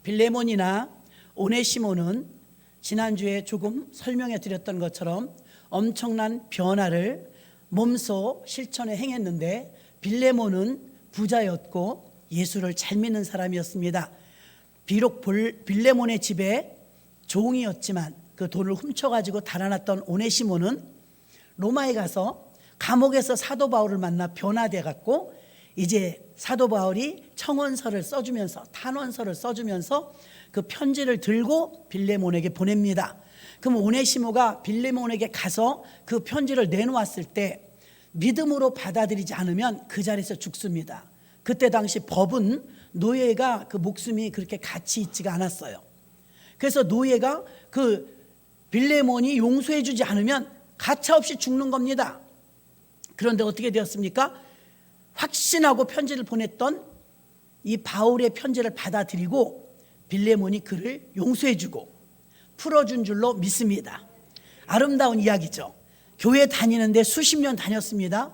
빌레몬이나 오네시모는 지난주에 조금 설명해 드렸던 것처럼 엄청난 변화를 몸소 실천에 행했는데, 빌레몬은 부자였고 예수를 잘 믿는 사람이었습니다. 비록 빌레몬의 집에 종이었지만 그 돈을 훔쳐가지고 달아났던 오네시모는 로마에 가서 감옥에서 사도 바울을 만나 변화돼 갖고 이제 사도 바울이 청원서를 써주면서, 탄원서를 써주면서 그 편지를 들고 빌레몬에게 보냅니다. 그럼 오네시모가 빌레몬에게 가서 그 편지를 내놓았을 때 믿음으로 받아들이지 않으면 그 자리에서 죽습니다. 그때 당시 법은 노예가 그 목숨이 그렇게 가치 있지가 않았어요. 그래서 노예가 그 빌레몬이 용서해 주지 않으면 가차없이 죽는 겁니다. 그런데 어떻게 되었습니까? 확신하고 편지를 보냈던 이 바울의 편지를 받아들이고 빌레몬이 그를 용서해 주고 풀어준 줄로 믿습니다. 아름다운 이야기죠. 교회 다니는데 수십 년 다녔습니다.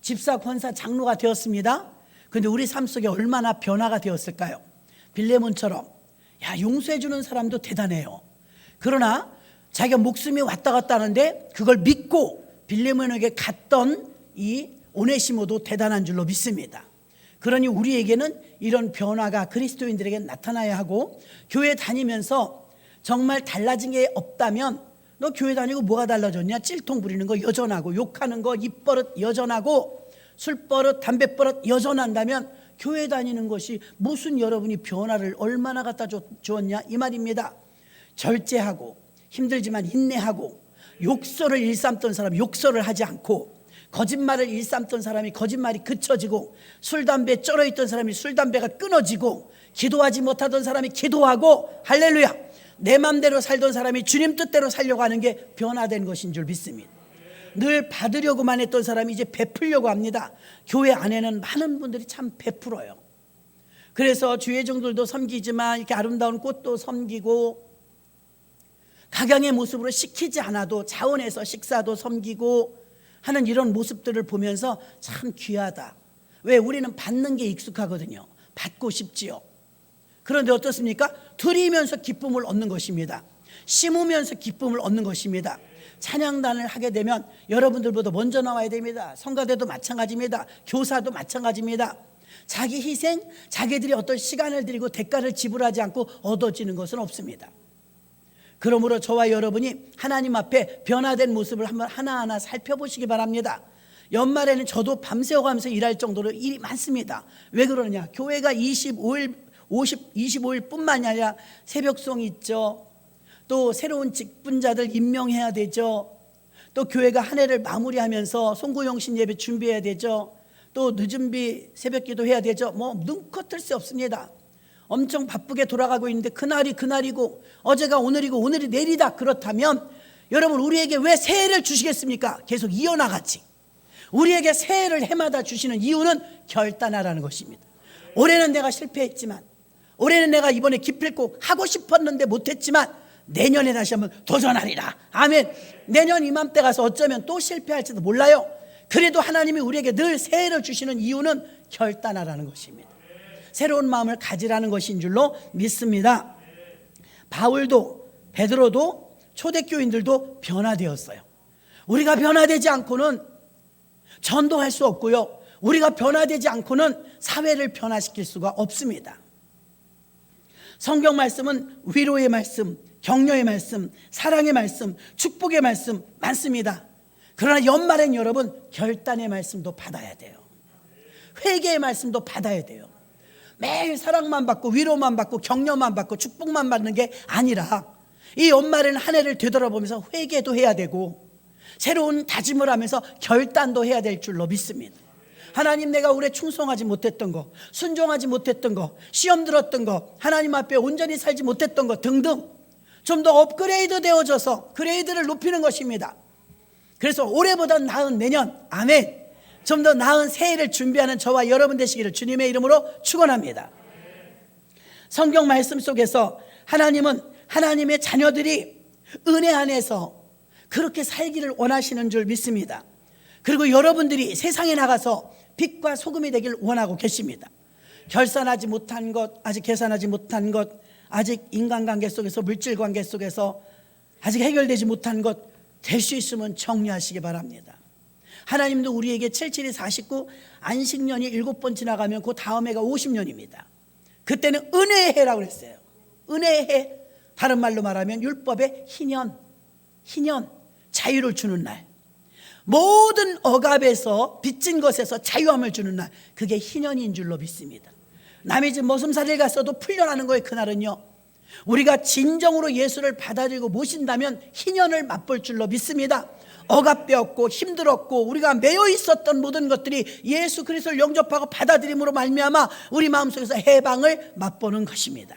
집사, 권사, 장로가 되었습니다. 그런데 우리 삶 속에 얼마나 변화가 되었을까요? 빌레몬처럼 용서해 주는 사람도 대단해요. 그러나 자기가 목숨이 왔다 갔다 하는데 그걸 믿고 빌레몬에게 갔던 이 오네시모도 대단한 줄로 믿습니다. 그러니 우리에게는 이런 변화가 그리스도인들에게 나타나야 하고, 교회 다니면서 정말 달라진 게 없다면, 너 교회 다니고 뭐가 달라졌냐? 찔통 부리는 거 여전하고, 욕하는 거, 입버릇 여전하고, 술버릇, 담배버릇 여전한다면 교회 다니는 것이 무슨 여러분이 변화를 얼마나 갖다 주었냐 이 말입니다. 절제하고 힘들지만 인내하고, 욕설을 일삼던 사람 욕설을 하지 않고, 거짓말을 일삼던 사람이 거짓말이 그쳐지고, 술 담배 쩔어있던 사람이 술 담배가 끊어지고, 기도하지 못하던 사람이 기도하고, 할렐루야, 내 맘대로 살던 사람이 주님 뜻대로 살려고 하는 게 변화된 것인 줄 믿습니다. 늘 받으려고만 했던 사람이 이제 베풀려고 합니다. 교회 안에는 많은 분들이 참 베풀어요. 그래서 주의종들도 섬기지만 이렇게 아름다운 꽃도 섬기고, 각양의 모습으로 시키지 않아도 자원해서 식사도 섬기고 하는 이런 모습들을 보면서 참 귀하다. 왜? 우리는 받는 게 익숙하거든요. 받고 싶지요. 그런데 어떻습니까? 드리면서 기쁨을 얻는 것입니다. 심으면서 기쁨을 얻는 것입니다. 찬양단을 하게 되면 여러분들보다 먼저 나와야 됩니다. 성가대도 마찬가지입니다. 교사도 마찬가지입니다. 자기 희생, 자기들이 어떤 시간을 들이고 대가를 지불하지 않고 얻어지는 것은 없습니다. 그러므로 저와 여러분이 하나님 앞에 변화된 모습을 한번 하나하나 살펴보시기 바랍니다. 연말에는 저도 밤새워가면서 일할 정도로 일이 많습니다. 왜 그러냐? 교회가 25일 뿐만이 아니라 새벽송이 있죠. 또 새로운 직분자들 임명해야 되죠. 또 교회가 한 해를 마무리하면서 송구영신 예배 준비해야 되죠. 또 늦은비 새벽기도 해야 되죠. 눈코 뜰 수 없습니다. 엄청 바쁘게 돌아가고 있는데 그날이 그날이고 어제가 오늘이고 오늘이 내일이다. 그렇다면 여러분, 우리에게 왜 새해를 주시겠습니까? 계속 이어나가지. 우리에게 새해를 해마다 주시는 이유는 결단하라는 것입니다. 올해는 내가 실패했지만, 올해는 내가 이번에 기필코 하고 싶었는데 못했지만 내년에 다시 한번 도전하리라. 아멘. 내년 이맘때 가서 어쩌면 또 실패할지도 몰라요. 그래도 하나님이 우리에게 늘 새해를 주시는 이유는 결단하라는 것입니다. 새로운 마음을 가지라는 것인 줄로 믿습니다. 바울도 베드로도 초대교인들도 변화되었어요. 우리가 변화되지 않고는 전도할 수 없고요, 우리가 변화되지 않고는 사회를 변화시킬 수가 없습니다. 성경 말씀은 위로의 말씀, 격려의 말씀, 사랑의 말씀, 축복의 말씀 많습니다. 그러나 연말엔 여러분, 결단의 말씀도 받아야 돼요. 회개의 말씀도 받아야 돼요. 매일 사랑만 받고 위로만 받고 격려만 받고 축복만 받는 게 아니라 이 연말에는 한 해를 되돌아보면서 회개도 해야 되고 새로운 다짐을 하면서 결단도 해야 될 줄로 믿습니다. 하나님, 내가 올해 충성하지 못했던 거, 순종하지 못했던 거, 시험 들었던 거, 하나님 앞에 온전히 살지 못했던 거 등등 좀 더 업그레이드 되어져서 그레이드를 높이는 것입니다. 그래서 올해보다 나은 내년, 아멘, 좀 더 나은 새해를 준비하는 저와 여러분 되시기를 주님의 이름으로 축원합니다. 성경 말씀 속에서 하나님은 하나님의 자녀들이 은혜 안에서 그렇게 살기를 원하시는 줄 믿습니다. 그리고 여러분들이 세상에 나가서 빛과 소금이 되길 원하고 계십니다. 결산하지 못한 것, 아직 계산하지 못한 것, 아직 인간관계 속에서, 물질관계 속에서 아직 해결되지 못한 것 될 수 있으면 정리하시기 바랍니다. 하나님도 우리에게 77이 49, 안식년이 7번 지나가면 그 다음 해가 50년입니다. 그때는 은혜의 해라고 그랬어요. 은혜의 해, 다른 말로 말하면 율법의 희년, 자유를 주는 날, 모든 억압에서 빚진 것에서 자유함을 주는 날, 그게 희년인 줄로 믿습니다. 남의 집 머슴살이를 갔어도 풀려나는 거예요. 그날은요, 우리가 진정으로 예수를 받아들이고 모신다면 희년을 맛볼 줄로 믿습니다. 억압되었고 힘들었고 우리가 매여 있었던 모든 것들이 예수 그리스도를 영접하고 받아들임으로 말미암아 우리 마음속에서 해방을 맛보는 것입니다.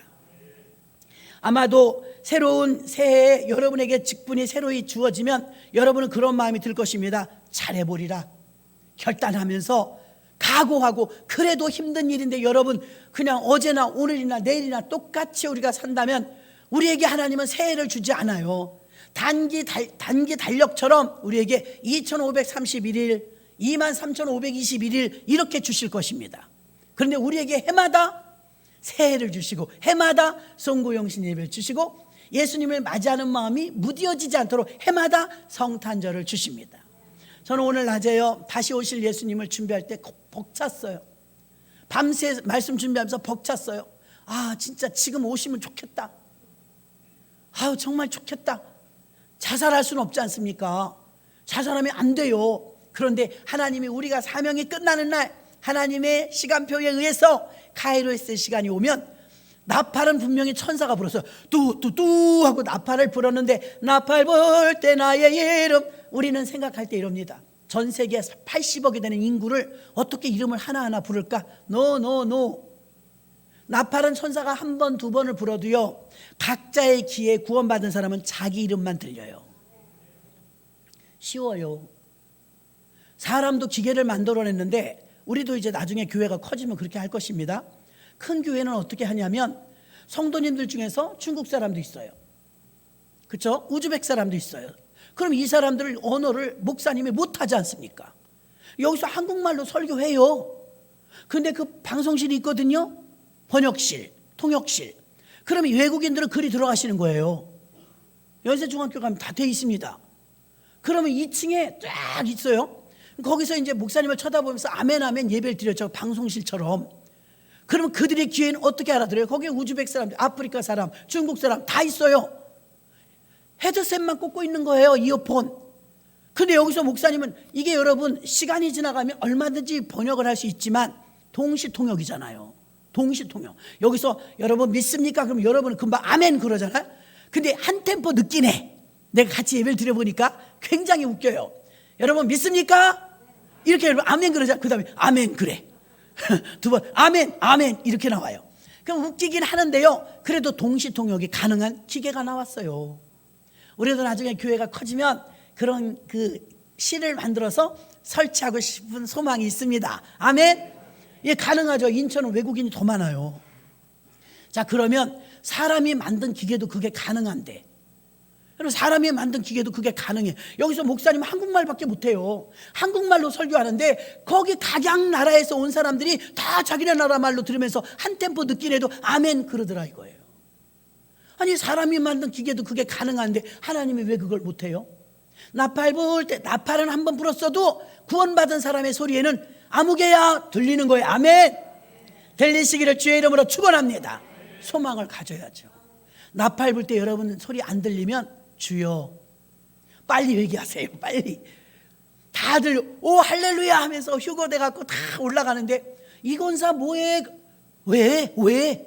아마도 새로운 새해에 여러분에게 직분이 새로이 주어지면 여러분은 그런 마음이 들 것입니다. 잘해보리라 결단하면서 각오하고, 그래도 힘든 일인데 여러분 그냥 어제나 오늘이나 내일이나 똑같이 우리가 산다면 우리에게 하나님은 새해를 주지 않아요. 단기 달력처럼 우리에게 2531일, 23,521일 이렇게 주실 것입니다. 그런데 우리에게 해마다 새해를 주시고 해마다 송구영신 예배를 주시고 예수님을 맞이하는 마음이 무뎌지지 않도록 해마다 성탄절을 주십니다. 저는 오늘 낮에요, 다시 오실 예수님을 준비할 때 벅찼어요. 밤새 말씀 준비하면서 벅찼어요. 아, 진짜 지금 오시면 좋겠다. 아우, 정말 좋겠다. 자살할 수는 없지 않습니까? 자살하면 안 돼요. 그런데 하나님이 우리가 사명이 끝나는 날 하나님의 시간표에 의해서 카이로스의 시간이 오면, 나팔은 분명히 천사가 불었어요. 뚜뚜뚜 하고 나팔을 불었는데, 나팔 불 때 나의 이름, 우리는 생각할 때 이럽니다. 전 세계 80억이 되는 인구를 어떻게 이름을 하나하나 부를까? 노. 나팔은 천사가 한 번, 두 번을 불어도요, 각자의 귀에 구원받은 사람은 자기 이름만 들려요. 쉬워요. 사람도 기계를 만들어냈는데 우리도 이제 나중에 교회가 커지면 그렇게 할 것입니다. 큰 교회는 어떻게 하냐면 성도님들 중에서 중국 사람도 있어요. 그렇죠? 우즈벡 사람도 있어요. 그럼 이 사람들 언어를 목사님이 못하지 않습니까? 여기서 한국말로 설교해요. 근데 그 방송실이 있거든요. 번역실, 통역실. 그러면 외국인들은 글이 들어가시는 거예요. 연세중학교 가면 다 돼 있습니다. 그러면 2층에 쫙 있어요. 거기서 이제 목사님을 쳐다보면서 아멘 아멘 예배를 드렸죠. 방송실처럼. 그러면 그들의 귀에는 어떻게 알아들어요? 거기에 우즈벡 사람, 아프리카 사람, 중국 사람 다 있어요. 헤드셋만 꽂고 있는 거예요, 이어폰. 근데 여기서 목사님은, 이게 여러분 시간이 지나가면 얼마든지 번역을 할 수 있지만 동시통역이잖아요. 동시통역. 여기서 여러분 믿습니까? 그럼 여러분은 금방 아멘 그러잖아요. 근데 한 템포 늦기네. 내가 같이 예배를 드려보니까 굉장히 웃겨요. 여러분 믿습니까? 이렇게 여러분 아멘 그러자. 그 다음에 아멘 그래. 두 번 아멘 이렇게 나와요. 그럼 웃기긴 하는데요, 그래도 동시통역이 가능한 기계가 나왔어요. 우리도 나중에 교회가 커지면 그런 그 실을 만들어서 설치하고 싶은 소망이 있습니다. 아멘. 예, 가능하죠. 인천은 외국인이 더 많아요. 자, 그러면 사람이 만든 기계도 그게 가능한데, 여러분 사람이 만든 기계도 그게 가능해. 여기서 목사님 한국말밖에 못해요. 한국말로 설교하는데 거기 각양 나라에서 온 사람들이 다 자기네 나라 말로 들으면서 한 템포 늦긴 해도 아멘 그러더라 이거예요. 아니, 사람이 만든 기계도 그게 가능한데 하나님이 왜 그걸 못해요? 나팔 불 때, 나팔은 한 번 불었어도 구원받은 사람의 소리에는 아무개야 들리는 거예요. 아멘. 들리시기를 주의 이름으로 축원합니다. 소망을 가져야죠. 나팔 불 때 여러분 소리 안 들리면 주여 빨리 얘기하세요. 빨리. 다들 오 할렐루야 하면서 휴거돼 갖고 다 올라가는데, 이 권사 뭐해? 왜?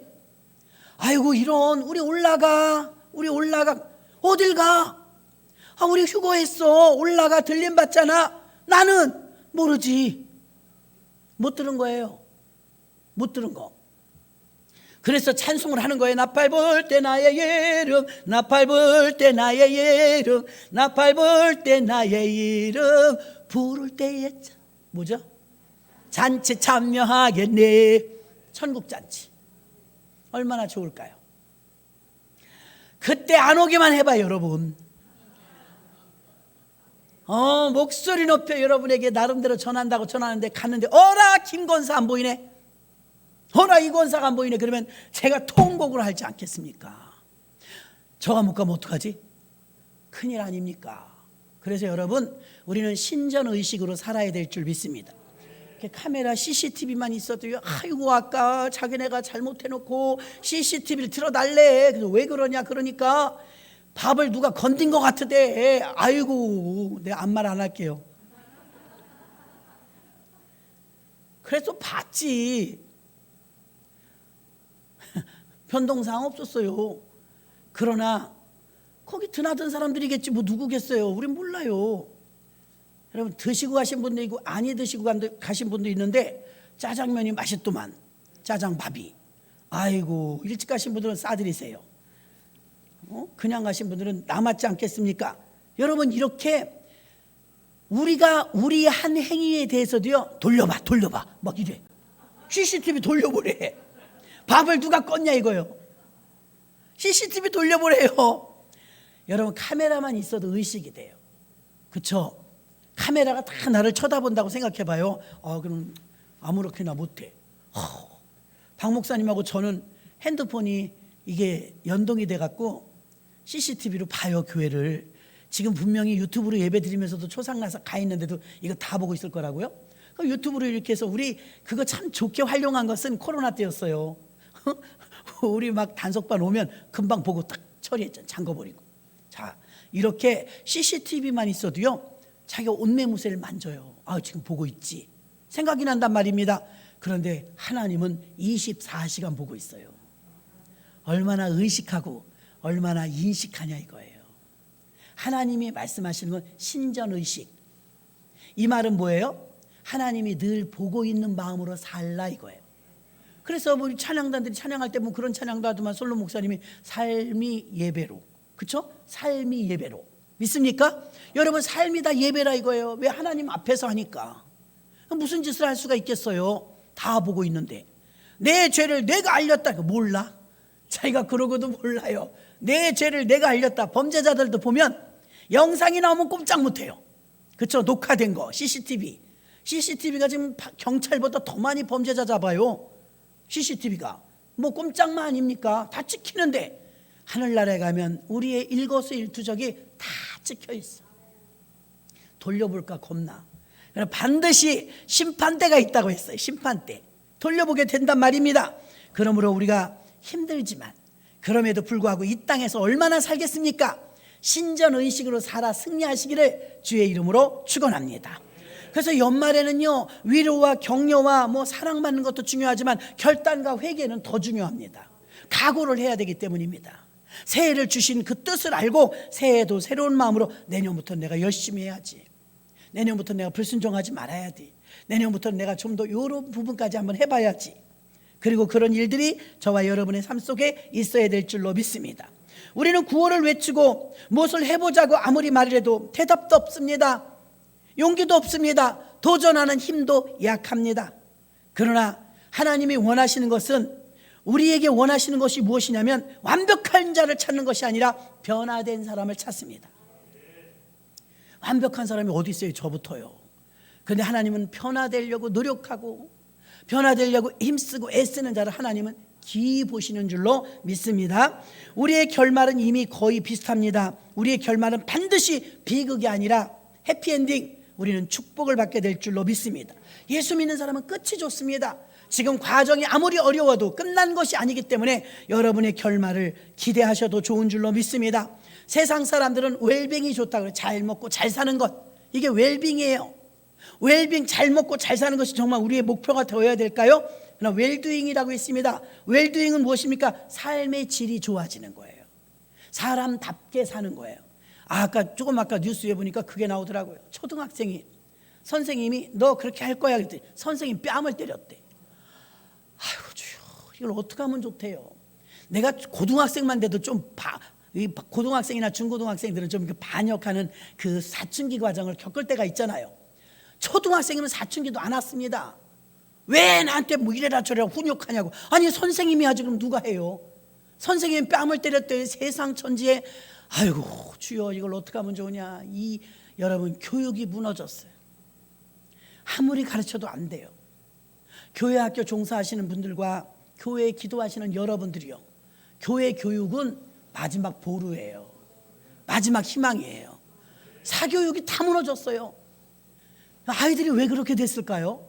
아이고 이런, 우리 올라가 어딜 가? 아, 우리 휴거했어. 올라가. 들림 받잖아. 나는 모르지. 못 들은 거예요. 못 들은 거. 그래서 찬송을 하는 거예요. 나팔 불 때 나의 이름, 나팔 불 때 나의 이름, 나팔 불 때 나의 이름 부를 때에 뭐죠? 잔치 참여하겠네. 천국잔치. 얼마나 좋을까요? 그때 안 오기만 해봐요, 여러분. 목소리 높여 여러분에게 나름대로 전한다고 전하는데 갔는데 어라 김권사 안 보이네. 허나 이 권사가 안 보이네. 그러면 제가 통곡을 하지 않겠습니까? 저가 못 가면 어떡하지? 큰일 아닙니까? 그래서 여러분, 우리는 신전의식으로 살아야 될 줄 믿습니다. 카메라 CCTV만 있어도요, 아이고 아까 자기네가 잘못해놓고 CCTV를 틀어달래. 그래서 왜 그러냐 그러니까 밥을 누가 건든 것 같으대. 아이고, 내가 아무 말 안 할게요. 그래서 봤지. 변동사항 없었어요. 그러나 거기 드나든 사람들이겠지 뭐 누구겠어요. 우린 몰라요. 여러분, 드시고 가신 분도 있고 아니 드시고 가신 분도 있는데 짜장면이 맛있더만, 짜장밥이. 아이고, 일찍 가신 분들은 싸드리세요. 그냥 가신 분들은 남았지 않겠습니까? 여러분, 이렇게 우리가 우리 한 행위에 대해서도요, 돌려봐 막 이래. CCTV 돌려보래. 밥을 누가 껐냐 이거요. CCTV 돌려보래요. 여러분, 카메라만 있어도 의식이 돼요. 그렇죠? 카메라가 다 나를 쳐다본다고 생각해봐요. 그럼 아무렇게나 못해. 박 목사님하고 저는 핸드폰이 이게 연동이 돼갖고 CCTV로 봐요, 교회를. 지금 분명히 유튜브로 예배 드리면서도 초상나사 가 있는데도 이거 다 보고 있을 거라고요? 유튜브로 이렇게 해서 우리 그거 참 좋게 활용한 것은 코로나 때였어요. 우리 막 단속반 오면 금방 보고 딱 처리했잖아. 잠궈버리고. 자, 이렇게 CCTV만 있어도요, 자기가 옷매무새를 만져요. 지금 보고 있지 생각이 난단 말입니다. 그런데 하나님은 24시간 보고 있어요. 얼마나 의식하고 얼마나 인식하냐 이거예요. 하나님이 말씀하시는 건 신전의식. 이 말은 뭐예요? 하나님이 늘 보고 있는 마음으로 살라 이거예요. 그래서 우리 찬양단들이 찬양할 때 뭐 그런 찬양도 하더만 솔로 목사님이 삶이 예배로, 그렇죠? 삶이 예배로. 믿습니까? 여러분, 삶이 다 예배라 이거예요. 왜? 하나님 앞에서 하니까. 무슨 짓을 할 수가 있겠어요? 다 보고 있는데. 내 죄를 내가 알렸다. 몰라? 자기가 그러고도 몰라요. 내 죄를 내가 알렸다. 범죄자들도 보면 영상이 나오면 꼼짝 못해요. 그렇죠? 녹화된 거, CCTV가 지금 경찰보다 더 많이 범죄자 잡아요. CCTV가 뭐 꼼짝만 아닙니까? 다 찍히는데 하늘나라에 가면 우리의 일거수일투족이 다 찍혀 있어. 돌려볼까 겁나. 반드시 심판대가 있다고 했어요. 심판대. 돌려보게 된단 말입니다. 그러므로 우리가 힘들지만 그럼에도 불구하고 이 땅에서 얼마나 살겠습니까? 신전의식으로 살아 승리하시기를 주의 이름으로 축원합니다. 그래서 연말에는요, 위로와 격려와 뭐 사랑받는 것도 중요하지만 결단과 회개는 더 중요합니다. 각오를 해야 되기 때문입니다. 새해를 주신 그 뜻을 알고 새해에도 새로운 마음으로 내년부터 내가 열심히 해야지. 내년부터 내가 불순종하지 말아야 돼. 내년부터 내가 좀 더 이런 부분까지 한번 해봐야지. 그리고 그런 일들이 저와 여러분의 삶 속에 있어야 될 줄로 믿습니다. 우리는 구호를 외치고 무엇을 해보자고 아무리 말해도 대답도 없습니다. 용기도 없습니다. 도전하는 힘도 약합니다. 그러나 하나님이 원하시는 것은, 우리에게 원하시는 것이 무엇이냐면 완벽한 자를 찾는 것이 아니라 변화된 사람을 찾습니다. 완벽한 사람이 어디 있어요? 저부터요. 그런데 하나님은 변화되려고 노력하고 변화되려고 힘쓰고 애쓰는 자를 하나님은 기이 보시는 줄로 믿습니다. 우리의 결말은 이미 거의 비슷합니다. 우리의 결말은 반드시 비극이 아니라 해피엔딩, 우리는 축복을 받게 될 줄로 믿습니다. 예수 믿는 사람은 끝이 좋습니다. 지금 과정이 아무리 어려워도 끝난 것이 아니기 때문에 여러분의 결말을 기대하셔도 좋은 줄로 믿습니다. 세상 사람들은 웰빙이 좋다고 그래요. 잘 먹고 잘 사는 것, 이게 웰빙이에요. 웰빙, 잘 먹고 잘 사는 것이 정말 우리의 목표가 되어야 될까요? 그러나 웰두잉이라고 있습니다. 웰두잉은 무엇입니까? 삶의 질이 좋아지는 거예요. 사람답게 사는 거예요. 아까 뉴스에 보니까 그게 나오더라고요. 초등학생이 선생님이 너 그렇게 할 거야 그랬더니 선생님 뺨을 때렸대. 아이고 주여, 이걸 어떻게 하면 좋대요. 내가 고등학생만 돼도 고등학생이나 중고등학생들은 좀 반역하는 그 사춘기 과정을 겪을 때가 있잖아요. 초등학생이면 사춘기도 안 왔습니다. 왜 나한테 뭐 이래라 저래라 훈육하냐고. 아니 선생님이 하지 그럼 누가 해요? 선생님이 뺨을 때렸더니 세상 천지에 아이고 주여 이걸 어떻게 하면 좋으냐. 여러분 교육이 무너졌어요. 아무리 가르쳐도 안 돼요. 교회 학교 종사하시는 분들과 교회에 기도하시는 여러분들이요, 교회 교육은 마지막 보루예요. 마지막 희망이에요. 사교육이 다 무너졌어요. 아이들이 왜 그렇게 됐을까요?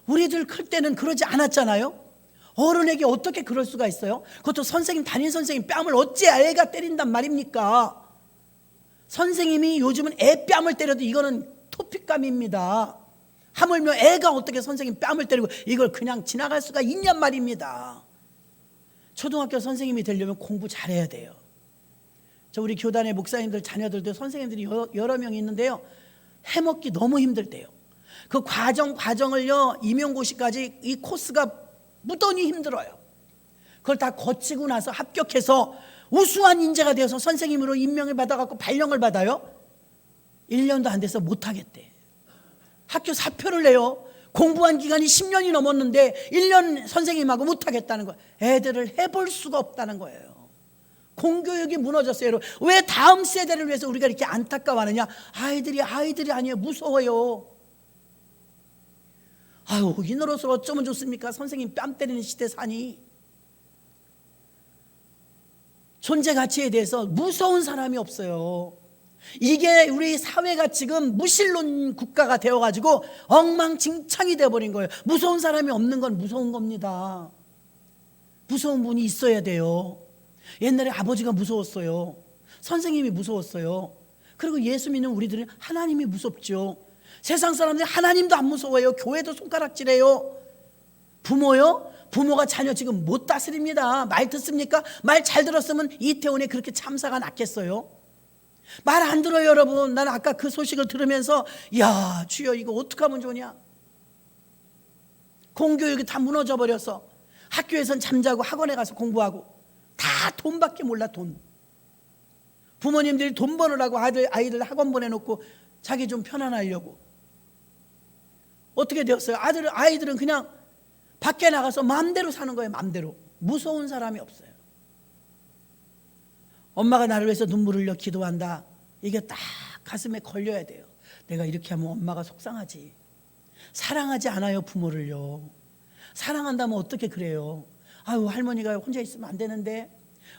우리들 클 때는 그러지 않았잖아요. 어른에게 어떻게 그럴 수가 있어요? 그것도 선생님, 담임 선생님 뺨을 어찌 애가 때린단 말입니까? 선생님이 요즘은 애 뺨을 때려도 이거는 토픽감입니다. 하물며 애가 어떻게 선생님 뺨을 때리고 이걸 그냥 지나갈 수가 있냔 말입니다. 초등학교 선생님이 되려면 공부 잘해야 돼요. 우리 교단의 목사님들 자녀들도 선생님들이 여러 명 있는데요, 해먹기 너무 힘들대요. 그 과정을요, 임용고시까지 이 코스가 무던히 힘들어요. 그걸 다 거치고 나서 합격해서 우수한 인재가 되어서 선생님으로 임명을 받아갖고 발령을 받아요. 1년도 안 돼서 못하겠대. 학교 사표를 내요. 공부한 기간이 10년이 넘었는데 1년 선생님하고 못하겠다는 거예요. 애들을 해볼 수가 없다는 거예요. 공교육이 무너졌어요. 여러분, 왜 다음 세대를 위해서 우리가 이렇게 안타까워하느냐? 아이들이 아니에요. 무서워요. 아유, 이 노릇을 어쩌면 좋습니까? 선생님 뺨 때리는 시대 사니. 존재 가치에 대해서 무서운 사람이 없어요. 이게 우리 사회가 지금 무신론 국가가 되어가지고 엉망진창이 되어버린 거예요. 무서운 사람이 없는 건 무서운 겁니다. 무서운 분이 있어야 돼요. 옛날에 아버지가 무서웠어요. 선생님이 무서웠어요. 그리고 예수 믿는 우리들은 하나님이 무섭죠. 세상 사람들이 하나님도 안 무서워요. 교회도 손가락질해요. 부모요? 부모가 자녀 지금 못 다스립니다. 말 듣습니까? 말 잘 들었으면 이태원에 그렇게 참사가 났겠어요? 말 안 들어요, 여러분. 나는 아까 그 소식을 들으면서 야, 주여, 이거 어떻게 하면 좋냐? 공교육이 다 무너져 버려서 학교에선 잠자고 학원에 가서 공부하고 다 돈밖에 몰라. 돈. 부모님들이 돈 버느라고 아이들 학원 보내놓고 자기 좀 편안하려고. 어떻게 되었어요? 아이들은 그냥 밖에 나가서 마음대로 사는 거예요. 마음대로. 무서운 사람이 없어요. 엄마가 나를 위해서 눈물을 흘려 기도한다. 이게 딱 가슴에 걸려야 돼요. 내가 이렇게 하면 엄마가 속상하지. 사랑하지 않아요, 부모를요. 사랑한다면 어떻게 그래요? 아유, 할머니가 혼자 있으면 안 되는데,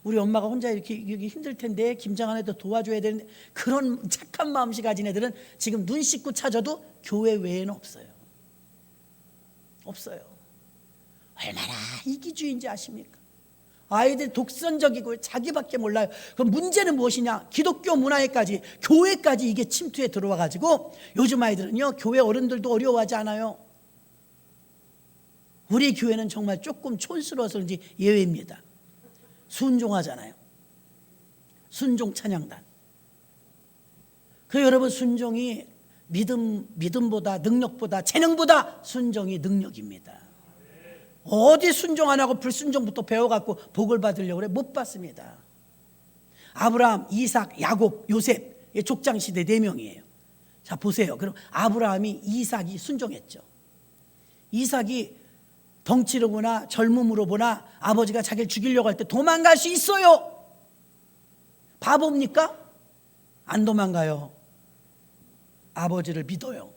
우리 엄마가 혼자 이렇게 힘들 텐데, 김장한 애도 도와줘야 되는데, 그런 착한 마음씨 가진 애들은 지금 눈 씻고 찾아도 교회 외에는 없어요. 없어요. 얼마나 이기주의인지 아십니까? 아이들 독선적이고 자기밖에 몰라요. 그럼 문제는 무엇이냐? 기독교 문화에까지, 교회까지 이게 침투해 들어와 가지고 요즘 아이들은요, 교회 어른들도 어려워하지 않아요. 우리 교회는 정말 조금 촌스러워서 그런지 예외입니다. 순종하잖아요. 순종 찬양단. 그 여러분, 순종이 믿음보다, 능력보다, 재능보다 순종이 능력입니다. 어디 순종 안 하고 불순종부터 배워갖고 복을 받으려고 그래? 못 받습니다. 아브라함, 이삭, 야곱, 요셉, 족장시대 4명이에요. 자, 보세요. 그럼 아브라함이, 이삭이 순종했죠. 이삭이 덩치로 보나 젊음으로 보나 아버지가 자기를 죽이려고 할 때 도망갈 수 있어요. 바보입니까? 안 도망가요. 아버지를 믿어요.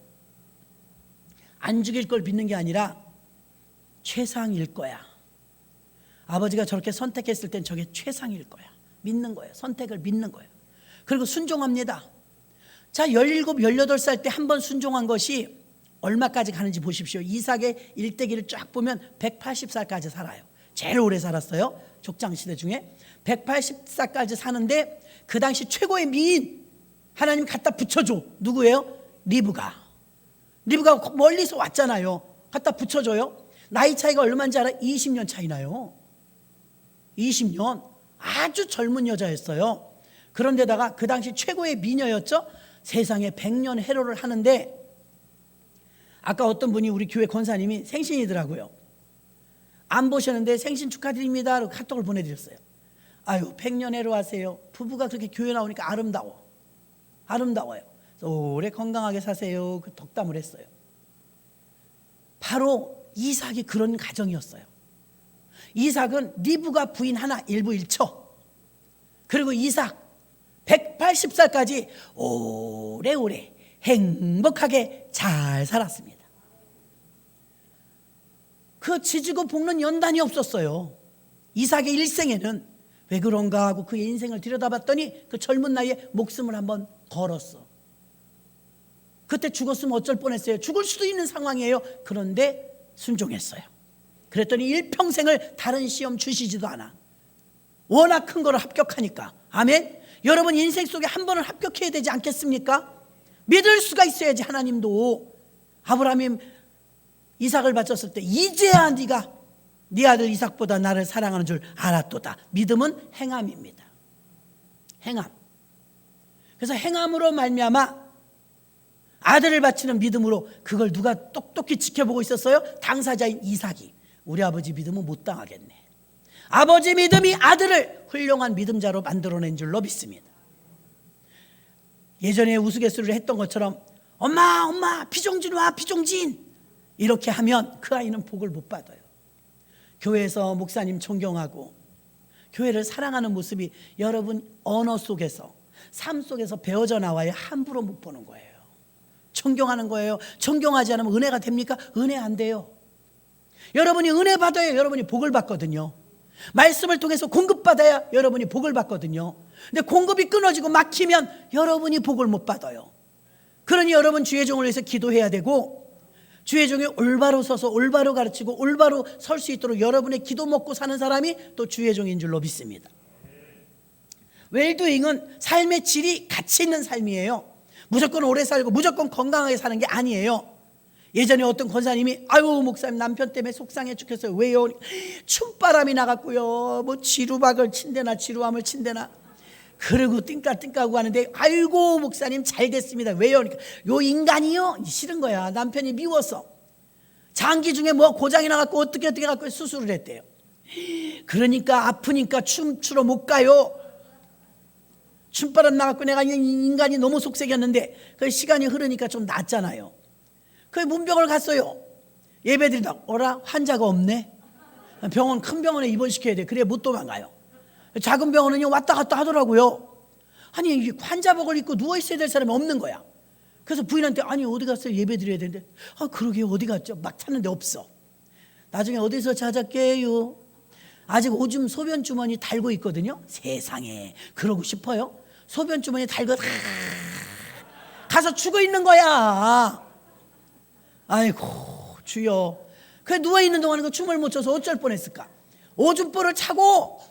안 죽일 걸 믿는 게 아니라 최상일 거야. 아버지가 저렇게 선택했을 땐 저게 최상일 거야. 믿는 거예요. 선택을 믿는 거예요. 그리고 순종합니다. 자, 17, 18살 때 한 번 순종한 것이 얼마까지 가는지 보십시오. 이삭의 일대기를 쫙 보면 180살까지 살아요. 제일 오래 살았어요. 족장시대 중에 180살까지 사는데, 그 당시 최고의 미인 하나님 갖다 붙여줘. 누구예요? 리브가 멀리서 왔잖아요. 갖다 붙여줘요. 나이 차이가 얼마인지 알아? 20년 차이 나요. 20년. 아주 젊은 여자였어요. 그런데다가 그 당시 최고의 미녀였죠. 세상에 100년 해로를 하는데, 아까 어떤 분이 우리 교회 권사님이 생신이더라고요. 안 보셨는데 생신 축하드립니다 라고 카톡을 보내드렸어요. 아유, 100년 해로 하세요. 부부가 그렇게 교회 나오니까 아름다워요. 오래 건강하게 사세요. 그 덕담을 했어요. 바로 이삭이 그런 가정이었어요. 이삭은 리브가 부인 하나 일부 일처. 그리고 이삭 180살까지 오래오래 행복하게 잘 살았습니다. 그 지지고 볶는 연단이 없었어요. 이삭의 일생에는. 왜 그런가 하고 그의 인생을 들여다봤더니 그 젊은 나이에 목숨을 한번 걸었어. 그때 죽었으면 어쩔 뻔했어요. 죽을 수도 있는 상황이에요. 그런데 순종했어요. 그랬더니 일평생을 다른 시험 주시지도 않아. 워낙 큰 거를 합격하니까. 아멘. 여러분 인생 속에 한 번은 합격해야 되지 않겠습니까? 믿을 수가 있어야지. 하나님도 아브라함이 이삭을 바쳤을 때 이제야 네가 네 아들 이삭보다 나를 사랑하는 줄 알았도다. 믿음은 행함입니다. 행함. 그래서 행함으로 말미암아 아들을 바치는 믿음으로 그걸 누가 똑똑히 지켜보고 있었어요? 당사자인 이삭이. 우리 아버지 믿음은 못 당하겠네. 아버지 믿음이 아들을 훌륭한 믿음자로 만들어낸 줄로 믿습니다. 예전에 우스갯소리를 했던 것처럼 엄마 피종진 와 피종진 이렇게 하면 그 아이는 복을 못 받아요. 교회에서 목사님 존경하고 교회를 사랑하는 모습이 여러분 언어 속에서 삶 속에서 배워져 나와야 함부로 못 보는 거예요. 존경하는 거예요. 존경하지 않으면 은혜가 됩니까? 은혜 안 돼요. 여러분이 은혜 받아야 여러분이 복을 받거든요. 말씀을 통해서 공급받아야 여러분이 복을 받거든요. 근데 공급이 끊어지고 막히면 여러분이 복을 못 받아요. 그러니 여러분 주의 종을 위해서 기도해야 되고 주의 종이 올바로 서서 올바로 가르치고 올바로 설 수 있도록 여러분의 기도 먹고 사는 사람이 또 주의 종인 줄로 믿습니다. 웰도잉은 삶의 질이 가치 있는 삶이에요. 무조건 오래 살고 무조건 건강하게 사는 게 아니에요. 예전에 어떤 권사님이 아유 목사님 남편 때문에 속상해 죽겠어요. 왜요? 춤바람이 나갔고요. 뭐 지루박을 친대나 지루함을 친대나 그러고 띵까띵까하고 하는데 아이고 목사님 잘 됐습니다. 왜요? 그러니까 요 인간이요 싫은 거야. 남편이 미워서 장기 중에 뭐 고장이 나갖고 어떻게 갖고 수술을 했대요. 그러니까 아프니까 춤추러 못 가요. 춤바람 나갖고 내가 인간이 너무 속색이었는데 그 시간이 흐르니까 좀 낫잖아요. 그 문병을 갔어요. 예배드리다 어라 환자가 없네. 병원 큰 병원에 입원시켜야 돼. 그래 못 도망가요. 작은 병원은요 왔다 갔다 하더라고요. 아니 환자복을 입고 누워있어야 될 사람이 없는 거야. 그래서 부인한테 아니 어디 갔어요? 예배드려야 되는데 그러게 어디 갔죠? 막 찾는데 없어. 나중에 어디서 찾았게요? 아직 오줌 소변 주머니 달고 있거든요. 세상에 그러고 싶어요? 소변 주머니 달고 가서 죽어 있는 거야. 아이고 주여. 그래 누워있는 동안에 그 춤을 못 춰서 어쩔 뻔했을까. 오줌볼을 차고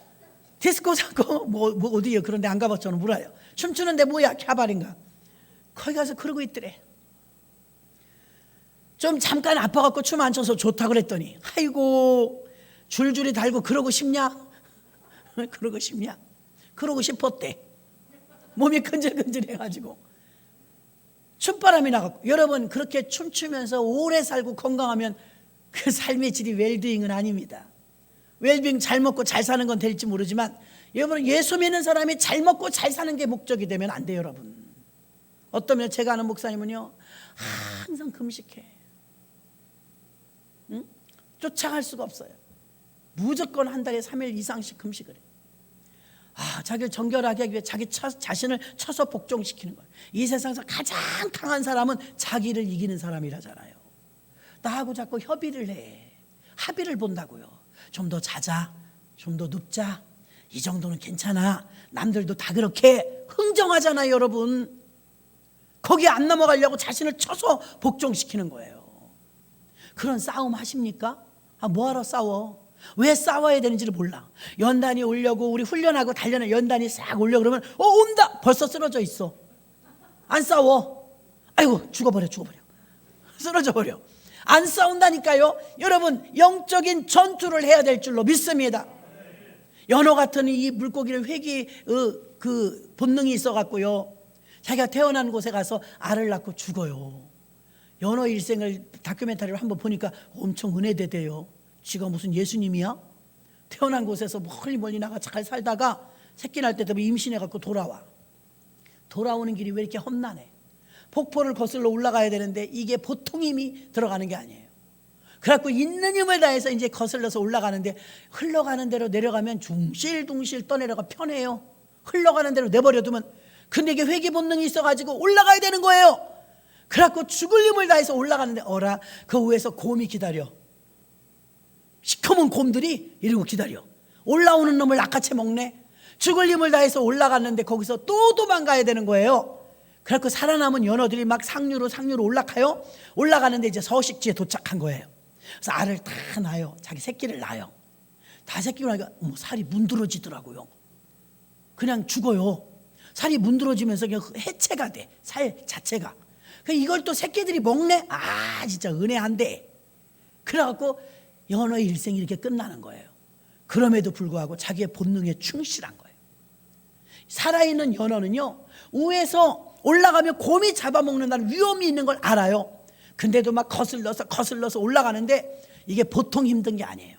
디스코 사고 뭐 어디요? 그런데 안 가봤죠. 저는 몰라요. 춤추는데 뭐야 캬발인가. 거기 가서 그러고 있더래. 좀 잠깐 아파갖고 춤 안 춰서 좋다 그랬더니 아이고 줄줄이 달고 그러고 싶냐? 그러고 싶냐? 그러고 싶었대. 몸이 근질근질해가지고 춤바람이 나갔고. 여러분 그렇게 춤추면서 오래 살고 건강하면 그 삶의 질이 웰빙은 아닙니다. 웰빙 잘 먹고 잘 사는 건 될지 모르지만 여러분 예수 믿는 사람이 잘 먹고 잘 사는 게 목적이 되면 안 돼요. 여러분 어떠면 제가 아는 목사님은요 항상 금식해. 응? 쫓아갈 수가 없어요. 무조건 한 달에 3일 이상씩 금식을 해. 자기를 정결하게 하기 위해 자기 자신을 쳐서 복종시키는 거예요. 이 세상에서 가장 강한 사람은 자기를 이기는 사람이라잖아요. 나하고 자꾸 협의를 해. 합의를 본다고요. 좀 더 자자, 좀 더 눕자, 이 정도는 괜찮아. 남들도 다 그렇게 흥정하잖아요. 여러분 거기 안 넘어가려고 자신을 쳐서 복종시키는 거예요. 그런 싸움 하십니까? 뭐하러 싸워? 왜 싸워야 되는지를 몰라. 연단이 오려고 우리 훈련하고 단련을 연단이 싹 오려 그러면 온다 벌써 쓰러져 있어. 안 싸워. 아이고 죽어버려 쓰러져 버려. 안 싸운다니까요. 여러분 영적인 전투를 해야 될 줄로 믿습니다. 연어 같은 이 물고기를 회귀 그 본능이 있어갖고요 자기가 태어난 곳에 가서 알을 낳고 죽어요. 연어 일생을 다큐멘터리를 한번 보니까 엄청 은혜되대요. 지가 무슨 예수님이야? 태어난 곳에서 멀리 나가 잘 살다가 새끼 날 때 되면 임신해갖고 돌아오는 길이 왜 이렇게 험난해? 폭포를 거슬러 올라가야 되는데 이게 보통 힘이 들어가는 게 아니에요. 그래갖고 있는 힘을 다해서 이제 거슬러서 올라가는데 흘러가는 대로 내려가면 둥실둥실 떠내려가 편해요. 흘러가는 대로 내버려두면. 근데 이게 회귀 본능이 있어가지고 올라가야 되는 거예요. 그래갖고 죽을 힘을 다해서 올라가는데 어라 그 위에서 곰이 기다려. 시커먼 곰들이 이러고 기다려. 올라오는 놈을 낚아채 먹네. 죽을 힘을 다해서 올라갔는데 거기서 또 도망가야 되는 거예요. 그래서 살아남은 연어들이 막 상류로 올라가요. 올라가는데 이제 서식지에 도착한 거예요. 그래서 알을 다 낳아요. 자기 새끼를 낳아요. 다 새끼를 낳으니까 살이 문드러지더라고요. 그냥 죽어요. 살이 문드러지면서 그냥 해체가 돼. 살 자체가. 이걸 또 새끼들이 먹네. 진짜 은혜한데. 그래갖고 연어의 일생이 이렇게 끝나는 거예요. 그럼에도 불구하고 자기의 본능에 충실한 거예요. 살아있는 연어는요, 위에서 올라가면 곰이 잡아먹는다는 위험이 있는 걸 알아요. 근데도 막 거슬러서 올라가는데 이게 보통 힘든 게 아니에요.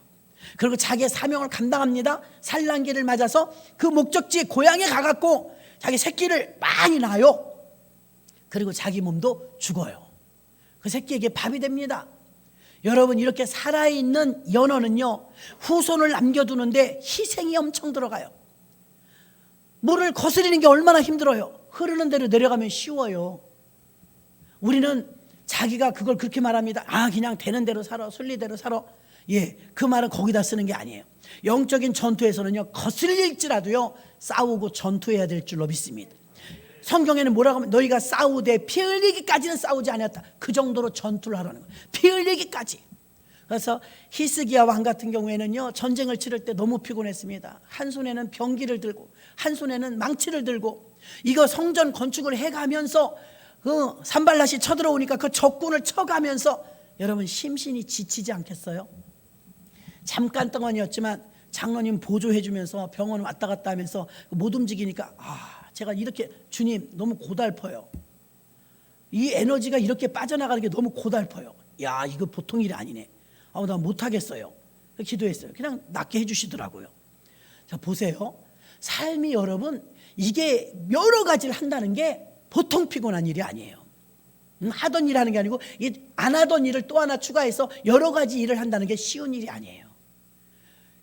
그리고 자기의 사명을 감당합니다. 산란기를 맞아서 그 목적지에 고향에 가갖고 자기 새끼를 많이 낳아요. 그리고 자기 몸도 죽어요. 그 새끼에게 밥이 됩니다. 여러분, 이렇게 살아있는 연어는요, 후손을 남겨두는데 희생이 엄청 들어가요. 물을 거스리는 게 얼마나 힘들어요. 흐르는 대로 내려가면 쉬워요. 우리는 자기가 그걸 그렇게 말합니다. 그냥 되는 대로 살아, 순리대로 살아. 그 말은 거기다 쓰는 게 아니에요. 영적인 전투에서는요, 거슬릴지라도요 싸우고 전투해야 될 줄로 믿습니다. 성경에는 뭐라고 하면 너희가 싸우되 피 흘리기까지는 싸우지 않았다. 그 정도로 전투를 하라는 거예요. 피 흘리기까지. 그래서 히스기야 왕 같은 경우에는요, 전쟁을 치를 때 너무 피곤했습니다. 한 손에는 병기를 들고 한 손에는 망치를 들고 이거 성전 건축을 해가면서 그 산발랏이 쳐들어오니까 그 적군을 쳐가면서 여러분 심신이 지치지 않겠어요? 잠깐 동안이었지만 장로님 보조해주면서 병원 왔다 갔다 하면서 못 움직이니까 제가 이렇게 주님 너무 고달퍼요. 이 에너지가 이렇게 빠져나가는 게 너무 고달퍼요. 이거 보통 일이 아니네. 나 못하겠어요. 기도했어요. 그냥 낫게 해주시더라고요. 자, 보세요. 삶이 여러분 이게 여러 가지를 한다는 게 보통 피곤한 일이 아니에요. 하던 일 하는 게 아니고 안 하던 일을 또 하나 추가해서 여러 가지 일을 한다는 게 쉬운 일이 아니에요.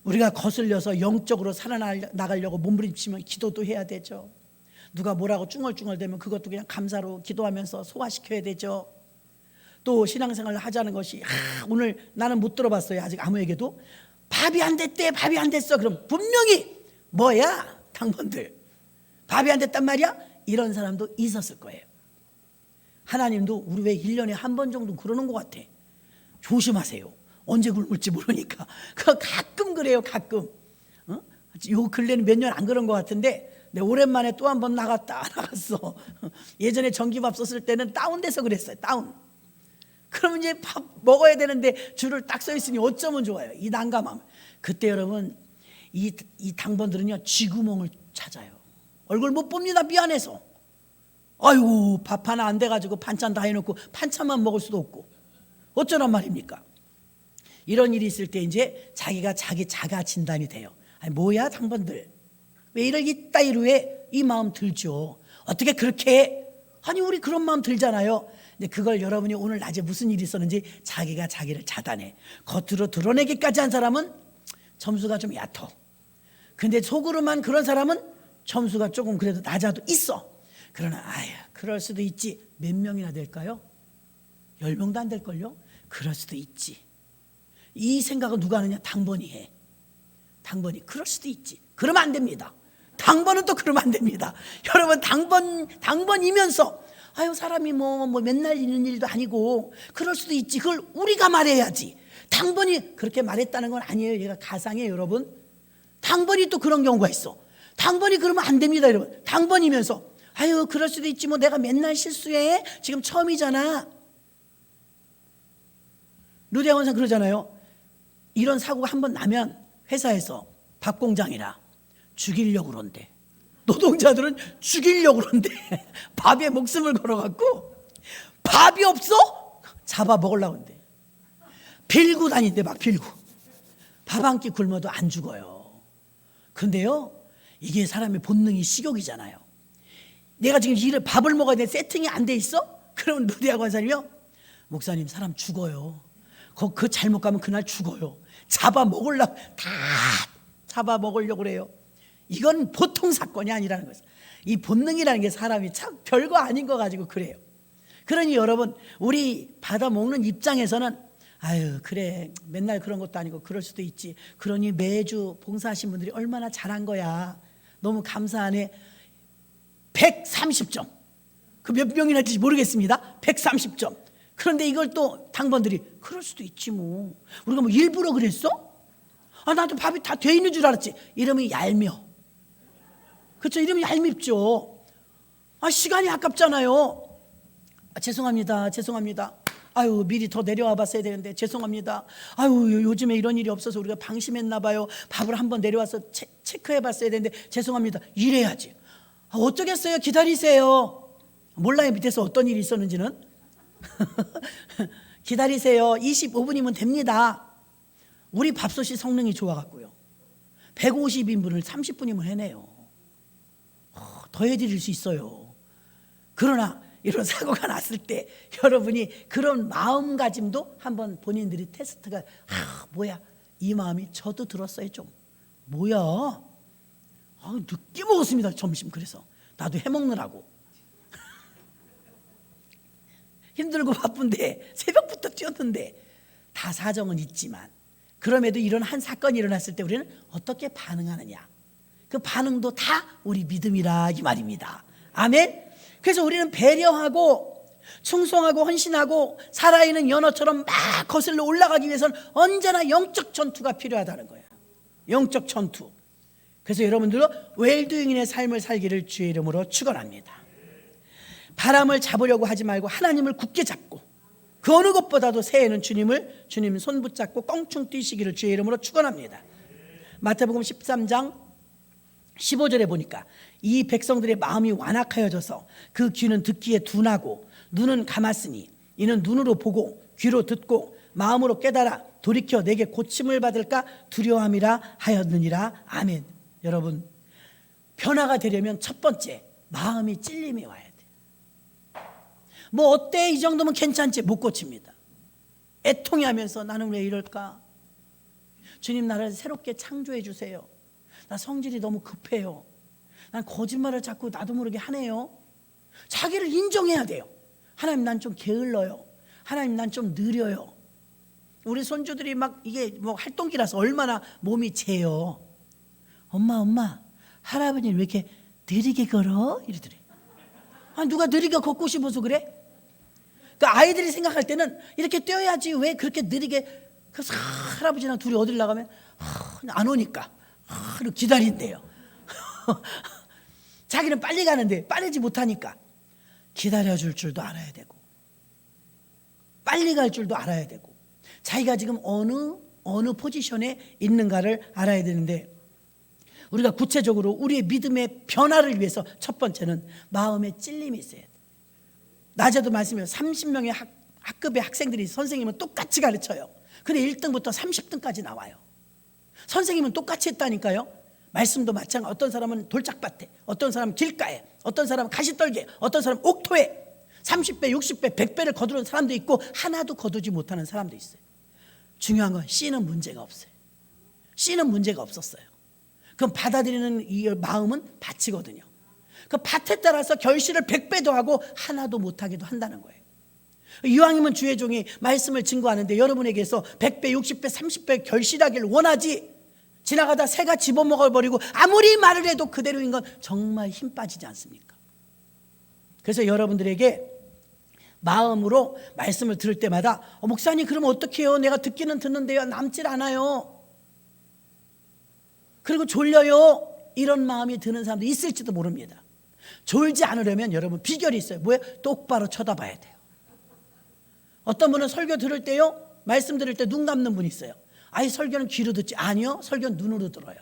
우리가 거슬려서 영적으로 살아나가려고 몸부림치면 기도도 해야 되죠. 누가 뭐라고 쭝얼쭝얼대면 그것도 그냥 감사로 기도하면서 소화시켜야 되죠. 또 신앙생활을 하자는 것이 오늘 나는 못 들어봤어요. 아직 아무에게도 밥이 안 됐대, 밥이 안 됐어. 그럼 분명히 뭐야 당번들 밥이 안 됐단 말이야? 이런 사람도 있었을 거예요. 하나님도 우리 왜 1년에 한 번 정도 그러는 것 같아. 조심하세요. 언제 굶을지 모르니까. 가끔 그래요. 가끔. 요 근래는 몇 년 안 그런 것 같은데 오랜만에 또 한 번 나갔어. 예전에 전기밥 썼을 때는 다운돼서 그랬어요. 다운. 그러면 이제 밥 먹어야 되는데 줄을 딱 서 있으니 어쩌면 좋아요. 이 난감함. 그때 여러분 이 당번들은요 쥐구멍을 찾아요. 얼굴 못 봅니다. 미안해서. 아이고 밥 하나 안 돼가지고 반찬 다 해놓고 반찬만 먹을 수도 없고 어쩌란 말입니까? 이런 일이 있을 때 이제 자기가 자기 자가 진단이 돼요. 뭐야 당번들 왜 이럴 이따위로에 이 마음 들죠. 어떻게 그렇게 해? 우리 그런 마음 들잖아요. 근데 그걸 여러분이 오늘 낮에 무슨 일이 있었는지 자기가 자기를 차단해 겉으로 드러내기까지 한 사람은 점수가 좀 얕어. 근데 속으로만 그런 사람은 점수가 조금 그래도 낮아도 있어. 그러나 그럴 수도 있지. 몇 명이나 될까요? 10명도 안 될걸요? 그럴 수도 있지. 이 생각은 누가 하느냐? 당번이 해. 당번이 그럴 수도 있지. 그러면 안 됩니다. 당번은 또 그러면 안 됩니다. 여러분 당번이면서 사람이 뭐 맨날 있는 일도 아니고 그럴 수도 있지. 그걸 우리가 말해야지. 당번이 그렇게 말했다는 건 아니에요. 얘가 가상이에요. 여러분 당번이 또 그런 경우가 있어. 당번이 그러면 안 됩니다. 여러분 당번이면서 그럴 수도 있지. 뭐 내가 맨날 실수해. 지금 처음이잖아. 루디아 원사 그러잖아요. 이런 사고가 한 번 나면 회사에서 밥 공장이라 죽이려고 그런대. 노동자들은 죽이려고 그런대. 밥에 목숨을 걸어갖고 밥이 없어? 잡아 먹으려고 그런대. 빌고 다닌대. 막 빌고. 밥 한 끼 굶어도 안 죽어요. 근데요 이게 사람의 본능이 식욕이잖아요. 내가 지금 밥을 먹어야 돼. 세팅이 안 돼 있어? 그러면 루디아 권사님이요 목사님 사람 죽어요. 그 잘못 가면 그날 죽어요. 잡아먹으려고 다 잡아먹으려고 그래요. 이건 보통 사건이 아니라는 거죠. 이 본능이라는 게 사람이 참 별거 아닌 거 가지고 그래요. 그러니 여러분 우리 받아먹는 입장에서는 아유 그래 맨날 그런 것도 아니고 그럴 수도 있지. 그러니 매주 봉사하신 분들이 얼마나 잘한 거야. 너무 감사하네. 130점. 그 몇 명이나 될지 모르겠습니다. 130점. 그런데 이걸 또 당번들이 그럴 수도 있지 뭐. 우리가 뭐 일부러 그랬어? 아 나도 밥이 다 돼 있는 줄 알았지. 이름이 얄미워. 그렇죠? 이름이 얄밉죠. 아 시간이 아깝잖아요. 아, 죄송합니다. 아유 미리 더 내려와 봤어야 되는데 죄송합니다. 아유 요즘에 이런 일이 없어서 우리가 방심했나 봐요. 밥을 한번 내려와서 체크해 봤어야 되는데 죄송합니다. 이래야지. 아, 어쩌겠어요. 기다리세요. 몰라요 밑에서 어떤 일이 있었는지는. 기다리세요. 25분이면 됩니다. 우리 밥솥이 성능이 좋아갖고요 150인분을 30분이면 해내요. 더 해드릴 수 있어요. 그러나 이런 사고가 났을 때 여러분이 그런 마음가짐도 한번 본인들이 테스트가 뭐야 이 마음이 저도 들었어요. 좀 뭐야 늦게 먹었습니다 점심. 그래서 나도 해먹느라고 힘들고 바쁜데 새벽부터 뛰었는데 다 사정은 있지만 그럼에도 이런 한 사건이 일어났을 때 우리는 어떻게 반응하느냐. 그 반응도 다 우리 믿음이라 이 말입니다. 아멘. 그래서 우리는 배려하고 충성하고 헌신하고 살아있는 연어처럼 막 거슬러 올라가기 위해서는 언제나 영적 전투가 필요하다는 거예요. 영적 전투. 그래서 여러분들도 웰도잉인의 삶을 살기를 주의 이름으로 축원합니다. 바람을 잡으려고 하지 말고 하나님을 굳게 잡고 그 어느 것보다도 새해에는 주님 손 붙잡고 껑충 뛰시기를 주의 이름으로 축원합니다. 마태복음 13장 15절에 보니까 이 백성들의 마음이 완악하여져서 그 귀는 듣기에 둔하고 눈은 감았으니 이는 눈으로 보고 귀로 듣고 마음으로 깨달아 돌이켜 내게 고침을 받을까 두려움이라 하였느니라. 아멘. 여러분 변화가 되려면 첫 번째 마음이 찔림이 와야 돼요. 뭐 어때 이 정도면 괜찮지 못 고칩니다. 애통해하면서 나는 왜 이럴까. 주님 나를 새롭게 창조해 주세요. 나 성질이 너무 급해요. 난 거짓말을 자꾸 나도 모르게 하네요. 자기를 인정해야 돼요. 하나님 난 좀 게을러요. 하나님 난 좀 느려요. 우리 손주들이 막 이게 뭐 활동기라서 얼마나 몸이 재요. 엄마 할아버지는 왜 이렇게 느리게 걸어? 이러더래. 아 누가 느리게 걷고 싶어서 그래? 그 아이들이 생각할 때는 이렇게 뛰어야지 왜 그렇게 느리게. 그래서 할아버지랑 둘이 어딜 나가면 안 오니까 기다린대요. 자기는 빨리 가는데 빠르지 못하니까 기다려줄 줄도 알아야 되고 빨리 갈 줄도 알아야 되고 자기가 지금 어느 포지션에 있는가를 알아야 되는데 우리가 구체적으로 우리의 믿음의 변화를 위해서 첫 번째는 마음의 찔림이 있어야 돼. 낮에도 말씀해요. 30명의 학급의 학생들이 선생님은 똑같이 가르쳐요. 근데 1등부터 30등까지 나와요. 선생님은 똑같이 했다니까요. 말씀도 마찬가지. 어떤 사람은 돌짝밭에, 어떤 사람은 길가에, 어떤 사람은 가시떨기에, 어떤 사람은 옥토에 30배, 60배, 100배를 거두는 사람도 있고 하나도 거두지 못하는 사람도 있어요. 중요한 건 C는 문제가 없어요. C는 문제가 없었어요. 그럼 받아들이는 이 마음은 밭이거든요. 그 밭에 따라서 결실을 100배도 하고 하나도 못하게도 한다는 거예요. 이왕이면 주의 종이 말씀을 증거하는데 여러분에게서 100배, 60배, 30배 결실하기를 원하지 지나가다 새가 집어먹어버리고 아무리 말을 해도 그대로인 건 정말 힘 빠지지 않습니까? 그래서 여러분들에게 마음으로 말씀을 들을 때마다 목사님 그러면 어떻게 해요? 내가 듣기는 듣는데요 남질 않아요. 그리고 졸려요. 이런 마음이 드는 사람도 있을지도 모릅니다. 졸지 않으려면 여러분 비결이 있어요. 뭐예요? 똑바로 쳐다봐야 돼요. 어떤 분은 설교 들을 때요 말씀 들을 때 눈 감는 분이 있어요. 아이 설교는 귀로 듣지. 아니요 설교는 눈으로 들어요.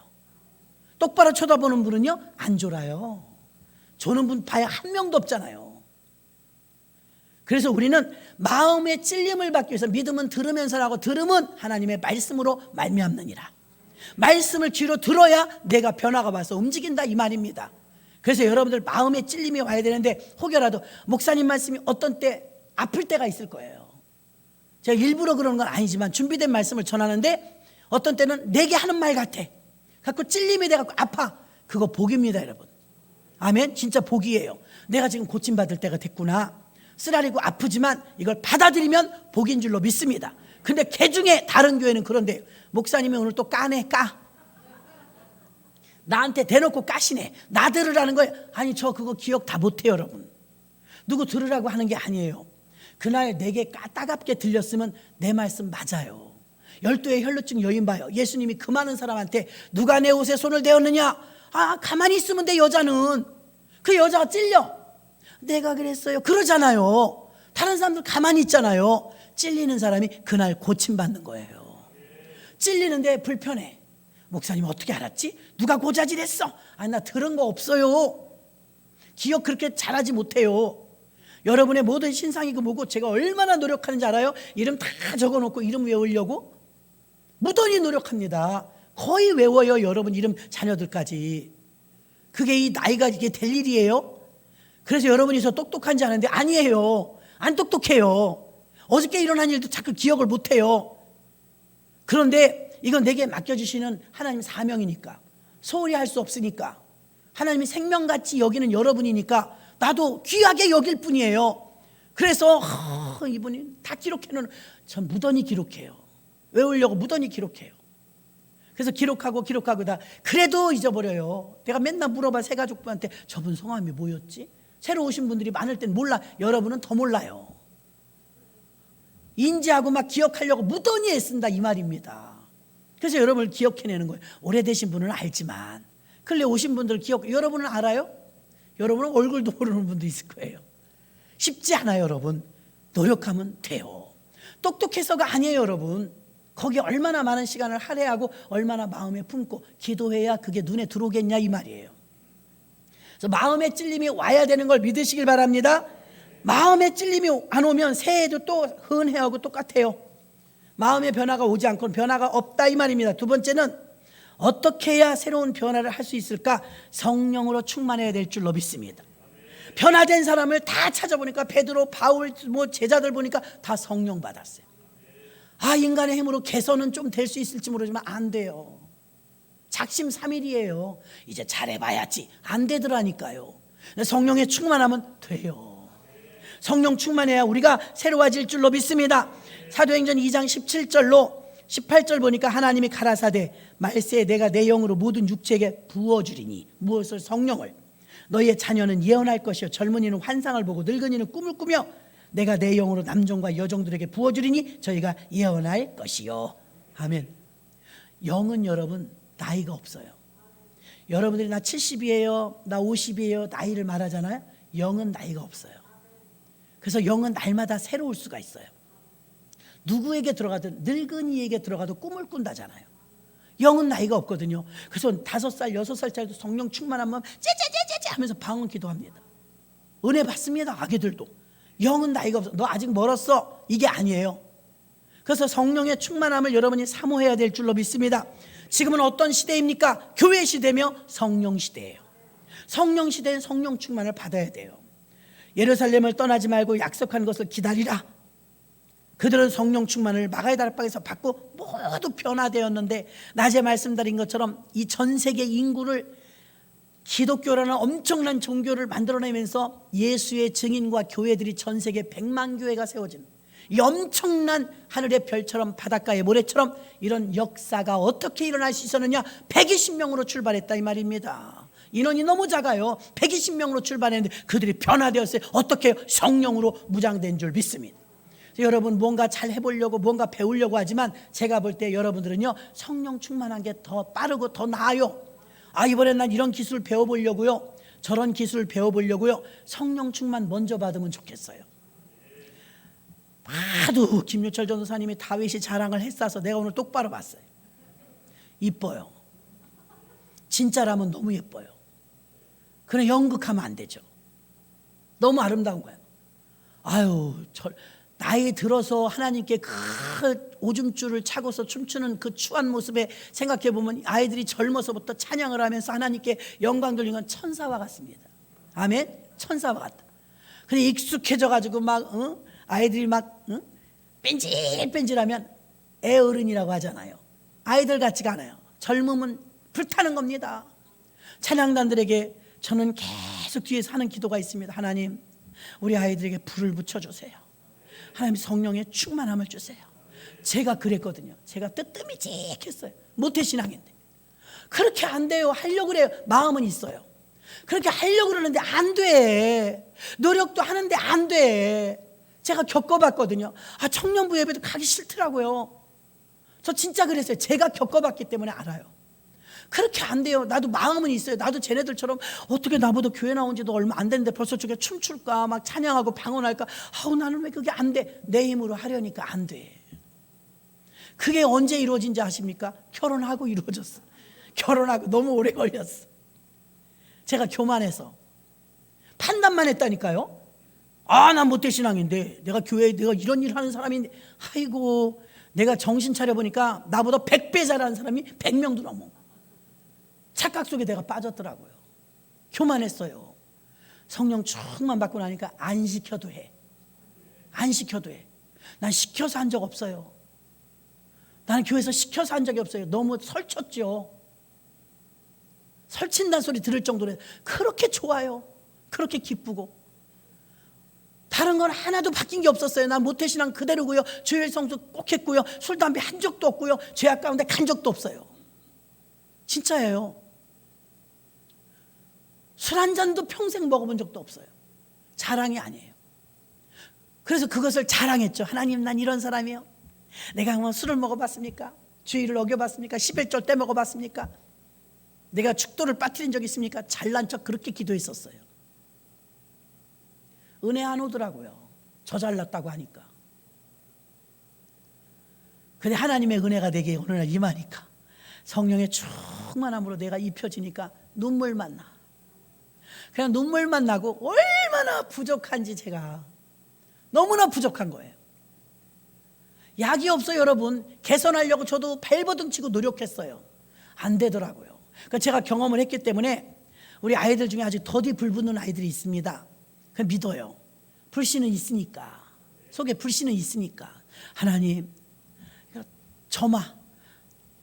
똑바로 쳐다보는 분은요 안 졸아요. 조는 분 봐야 한 명도 없잖아요. 그래서 우리는 마음의 찔림을 받기 위해서 믿음은 들으면서라고 들음은 하나님의 말씀으로 말미암느니라. 말씀을 귀로 들어야 내가 변화가 와서 움직인다 이 말입니다. 그래서 여러분들 마음의 찔림이 와야 되는데 혹여라도 목사님 말씀이 어떤 때 아플 때가 있을 거예요. 제가 일부러 그러는 건 아니지만 준비된 말씀을 전하는데 어떤 때는 내게 하는 말 같아. 갖고 찔림이 돼갖고 아파. 그거 복입니다 여러분. 아멘. 진짜 복이에요. 내가 지금 고침받을 때가 됐구나. 쓰라리고 아프지만 이걸 받아들이면 복인 줄로 믿습니다. 근데 개 중에 다른 교회는 그런데 목사님이 오늘 또 까네 까. 나한테 대놓고 까시네. 나 들으라는 거예요. 아니 저 그거 기억 다 못해요 여러분. 누구 들으라고 하는 게 아니에요. 그날 내게 따갑게 들렸으면 내 말씀 맞아요. 12의 혈루증 여인 봐요. 예수님이 그 많은 사람한테 누가 내 옷에 손을 대었느냐. 아 가만히 있으면 돼. 여자는 그 여자가 찔려. 내가 그랬어요 그러잖아요. 다른 사람들 가만히 있잖아요. 찔리는 사람이 그날 고침받는 거예요. 찔리는데 불편해. 목사님 어떻게 알았지? 누가 고자질했어? 아니 나 들은 거 없어요. 기억 그렇게 잘하지 못해요. 여러분의 모든 신상이 그 뭐고 제가 얼마나 노력하는지 알아요? 이름 다 적어놓고 이름 외우려고 무던히 노력합니다. 거의 외워요 여러분 이름 자녀들까지. 그게 이 나이가 이게 될 일이에요? 그래서 여러분이 저 똑똑한지 아는데 아니에요. 안 똑똑해요. 어저께 일어난 일도 자꾸 기억을 못해요. 그런데 이건 내게 맡겨주시는 하나님 사명이니까 소홀히 할 수 없으니까 하나님이 생명같이 여기는 여러분이니까 나도 귀하게 여길 뿐이에요. 그래서 이분이 다 기록해놓은 전 무던히 기록해요. 외우려고 무던히 기록해요. 그래서 기록하고 다 그래도 잊어버려요. 내가 맨날 물어봐 새가족부한테 저분 성함이 뭐였지? 새로 오신 분들이 많을 땐 몰라. 여러분은 더 몰라요. 인지하고 막 기억하려고 무던히 애쓴다 이 말입니다. 그래서 여러분을 기억해내는 거예요. 오래되신 분은 알지만 근래 오신 분들 여러분은 알아요? 여러분은 얼굴도 모르는 분도 있을 거예요. 쉽지 않아요 여러분. 노력하면 돼요. 똑똑해서가 아니에요 여러분. 거기에 얼마나 많은 시간을 할애하고 얼마나 마음에 품고 기도해야 그게 눈에 들어오겠냐 이 말이에요. 그래서 마음의 찔림이 와야 되는 걸 믿으시길 바랍니다. 마음의 찔림이 안 오면 새해도 또 흔해하고 똑같아요. 마음의 변화가 오지 않고는 변화가 없다 이 말입니다. 두 번째는 어떻게 해야 새로운 변화를 할 수 있을까? 성령으로 충만해야 될 줄로 믿습니다. 변화된 사람을 다 찾아보니까 베드로, 바울, 제자들 보니까 다 성령 받았어요. 아 인간의 힘으로 개선은 좀 될 수 있을지 모르지만 안 돼요. 작심삼일이에요. 이제 잘해봐야지. 안 되더라니까요. 성령에 충만하면 돼요. 성령 충만해야 우리가 새로워질 줄로 믿습니다. 사도행전 2장 17절로 18절 보니까 하나님이 가라사대 말세에 내가 내 영으로 모든 육체에게 부어주리니 무엇을? 성령을. 너희의 자녀는 예언할 것이요 젊은이는 환상을 보고 늙은이는 꿈을 꾸며 내가 내 영으로 남종과 여종들에게 부어주리니 저희가 예언할 것이요. 아멘. 영은 여러분 나이가 없어요. 여러분들이 나 70이에요 나 50이에요 나이를 말하잖아요. 영은 나이가 없어요. 그래서 영은 날마다 새로울 수가 있어요. 누구에게 들어가든 늙은이에게 들어가도 꿈을 꾼다잖아요. 영은 나이가 없거든요. 그래서 5살 6살짜리도 성령 충만하면 째째째째 하면서 방언 기도합니다. 은혜 받습니다. 아기들도. 영은 나이가 없어. 너 아직 멀었어. 이게 아니에요. 그래서 성령의 충만함을 여러분이 사모해야 될 줄로 믿습니다. 지금은 어떤 시대입니까? 교회 시대며 성령 시대예요. 성령 시대엔 성령 충만을 받아야 돼요. 예루살렘을 떠나지 말고 약속한 것을 기다리라. 그들은 성령 충만을 마가의 다락방에서 받고 모두 변화되었는데 낮에 말씀드린 것처럼 이 전 세계 인구를 기독교라는 엄청난 종교를 만들어내면서 예수의 증인과 교회들이 전 세계 100만 교회가 세워진 이 엄청난 하늘의 별처럼 바닷가의 모래처럼 이런 역사가 어떻게 일어날 수 있었느냐? 120명으로 출발했다 이 말입니다. 인원이 너무 작아요. 120명으로 출발했는데 그들이 변화되었어요. 어떻게? 성령으로 무장된 줄 믿습니다. 여러분 뭔가 잘 해보려고 뭔가 배우려고 하지만 제가 볼 때 여러분들은요 성령 충만한 게 더 빠르고 더 나아요. 아 이번엔 난 이런 기술 배워보려고요 저런 기술 배워보려고요. 성령 충만 먼저 받으면 좋겠어요. 봐도 김유철 전도사님이 다윗이 자랑을 했어서 내가 오늘 똑바로 봤어요. 이뻐요. 진짜라면 너무 예뻐요. 그냥 연극하면 안 되죠. 너무 아름다운 거예요. 아유 나이 들어서 하나님께 그 오줌줄을 차고서 춤추는 그 추한 모습에 생각해보면 아이들이 젊어서부터 찬양을 하면서 하나님께 영광 돌리는 건 천사와 같습니다. 아멘. 천사와 같다. 근데 익숙해져가지고 막 아이들이 막 뺀질뺀질하면 애어른이라고 하잖아요. 아이들 같지가 않아요. 젊으면 불타는 겁니다. 찬양단들에게 저는 계속 뒤에서 하는 기도가 있습니다. 하나님 우리 아이들에게 불을 붙여주세요. 하나님 성령의 충만함을 주세요. 제가 그랬거든요. 제가 뜨뜨미직했어요. 모태신앙인데 그렇게 안 돼요. 하려고 그래요. 마음은 있어요. 그렇게 하려고 그러는데 안 돼. 노력도 하는데 안 돼. 제가 겪어봤거든요. 청년부 예배도 가기 싫더라고요. 저 진짜 그랬어요. 제가 겪어봤기 때문에 알아요. 그렇게 안 돼요. 나도 마음은 있어요. 나도 쟤네들처럼 어떻게 나보다 교회 나온 지도 얼마 안 됐는데 벌써 저게 춤출까 막 찬양하고 방언할까. 나는 왜 그게 안 돼. 내 힘으로 하려니까 안 돼. 그게 언제 이루어진지 아십니까? 결혼하고 이루어졌어. 결혼하고 너무 오래 걸렸어. 제가 교만해서 판단만 했다니까요. 난 모태신앙인데 내가 교회에 내가 이런 일 하는 사람인데 아이고 내가 정신 차려보니까 나보다 100배 잘하는 사람이 100명도 넘어. 착각 속에 내가 빠졌더라고요. 교만했어요. 성령 충만 받고 나니까 안 시켜도 해. 안 시켜도 해. 난 시켜서 한 적 없어요. 나는 교회에서 시켜서 한 적이 없어요. 너무 설쳤죠. 설친다는 소리 들을 정도로 그렇게 좋아요. 그렇게 기쁘고 다른 건 하나도 바뀐 게 없었어요. 난 모태신앙 그대로고요. 주일 성수 꼭 했고요. 술 담배 한 적도 없고요. 죄악 가운데 간 적도 없어요. 진짜예요. 술 한 잔도 평생 먹어본 적도 없어요. 자랑이 아니에요. 그래서 그것을 자랑했죠. 하나님, 난 이런 사람이에요. 내가 뭐 술을 먹어봤습니까? 주의를 어겨봤습니까? 11절 때 먹어봤습니까? 내가 축도를 빠뜨린 적 있습니까? 잘난 척 그렇게 기도했었어요. 은혜 안 오더라고요. 저 잘났다고 하니까. 근데 하나님의 은혜가 내게 어느 날 임하니까 성령의 충만함으로 내가 입혀지니까 눈물만 나. 그냥 눈물만 나고 얼마나 부족한지 제가 너무나 부족한 거예요. 약이 없어요. 여러분 개선하려고 저도 발버둥 치고 노력했어요. 안 되더라고요. 그러니까 제가 경험을 했기 때문에 우리 아이들 중에 아직 더디 불붙는 아이들이 있습니다. 그냥 믿어요. 불신은 있으니까, 속에 불신은 있으니까 하나님 점화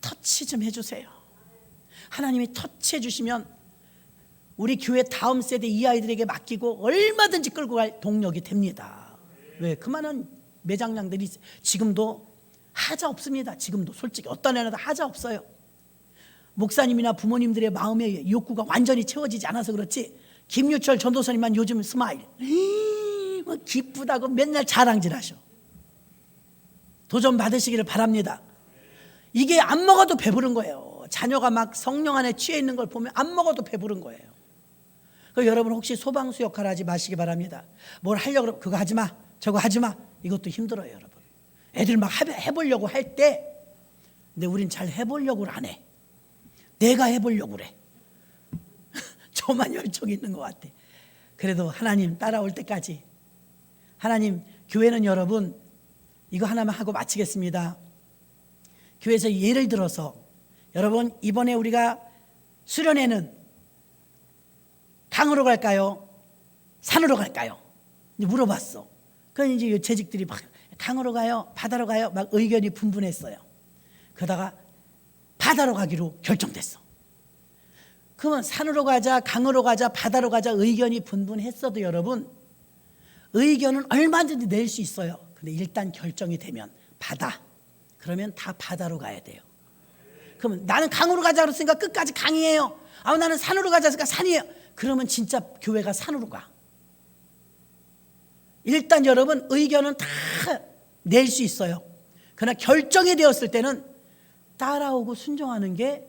터치 좀 해주세요. 하나님이 터치해 주시면 우리 교회 다음 세대 이 아이들에게 맡기고 얼마든지 끌고 갈 동력이 됩니다. 왜? 그만한 매장량들이 지금도 하자 없습니다. 지금도 솔직히 어떤 애나도 하자 없어요. 목사님이나 부모님들의 마음의 욕구가 완전히 채워지지 않아서 그렇지 김유철 전도사님만 요즘 스마일 뭐 기쁘다고 맨날 자랑질하셔. 도전 받으시기를 바랍니다. 이게 안 먹어도 배부른 거예요. 자녀가 막 성령 안에 취해 있는 걸 보면 안 먹어도 배부른 거예요. 여러분 혹시 소방수 역할 하지 마시기 바랍니다. 뭘 하려고 그러면 그거 하지 마 저거 하지 마 이것도 힘들어요. 여러분 애들 막 해보려고 할 때 근데 우린 잘 해보려고 안 해. 내가 해보려고 그래. 저만 열정이 있는 것 같아. 그래도 하나님 따라올 때까지 하나님 교회는 여러분 이거 하나만 하고 마치겠습니다. 교회에서 예를 들어서 여러분 이번에 우리가 수련회는 강으로 갈까요? 산으로 갈까요? 물어봤어. 그럼 이제 재직들이 막 강으로 가요? 바다로 가요? 막 의견이 분분했어요. 그러다가 바다로 가기로 결정됐어. 그러면 산으로 가자, 강으로 가자, 바다로 가자 의견이 분분했어도 여러분 의견은 얼마든지 낼 수 있어요. 근데 일단 결정이 되면 바다. 그러면 다 바다로 가야 돼요. 그러면 나는 강으로 가자 그랬으니까 끝까지 강이에요. 나는 산으로 가자 그랬으니까 산이에요. 그러면 진짜 교회가 산으로 가. 일단 여러분 의견은 다 낼 수 있어요. 그러나 결정이 되었을 때는 따라오고 순종하는 게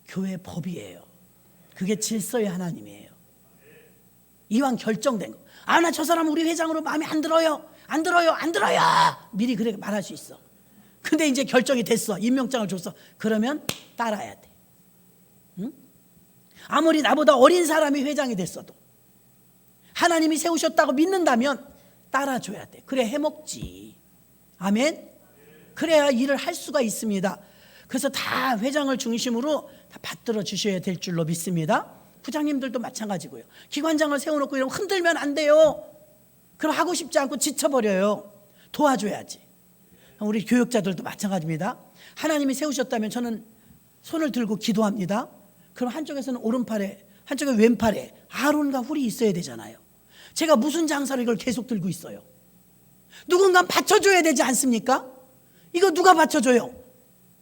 교회 법이에요. 그게 질서의 하나님이에요. 이왕 결정된 거. 나 저 사람 우리 회장으로 마음에 안 들어요. 안 들어요. 미리 그렇게 말할 수 있어. 근데 이제 결정이 됐어. 임명장을 줬어. 그러면 따라야 돼. 응? 아무리 나보다 어린 사람이 회장이 됐어도 하나님이 세우셨다고 믿는다면 따라줘야 돼. 그래 해먹지. 아멘. 그래야 일을 할 수가 있습니다. 그래서 다 회장을 중심으로 다 받들어 주셔야 될 줄로 믿습니다. 부장님들도 마찬가지고요. 기관장을 세워놓고 이러면 흔들면 안 돼요. 그럼 하고 싶지 않고 지쳐버려요. 도와줘야지. 우리 교육자들도 마찬가지입니다. 하나님이 세우셨다면 저는 손을 들고 기도합니다. 그럼 한쪽에서는 오른팔에 한쪽에 왼팔에 아론과 훌이 있어야 되잖아요. 제가 무슨 장사를 이걸 계속 들고 있어요. 누군가 받쳐줘야 되지 않습니까? 이거 누가 받쳐줘요?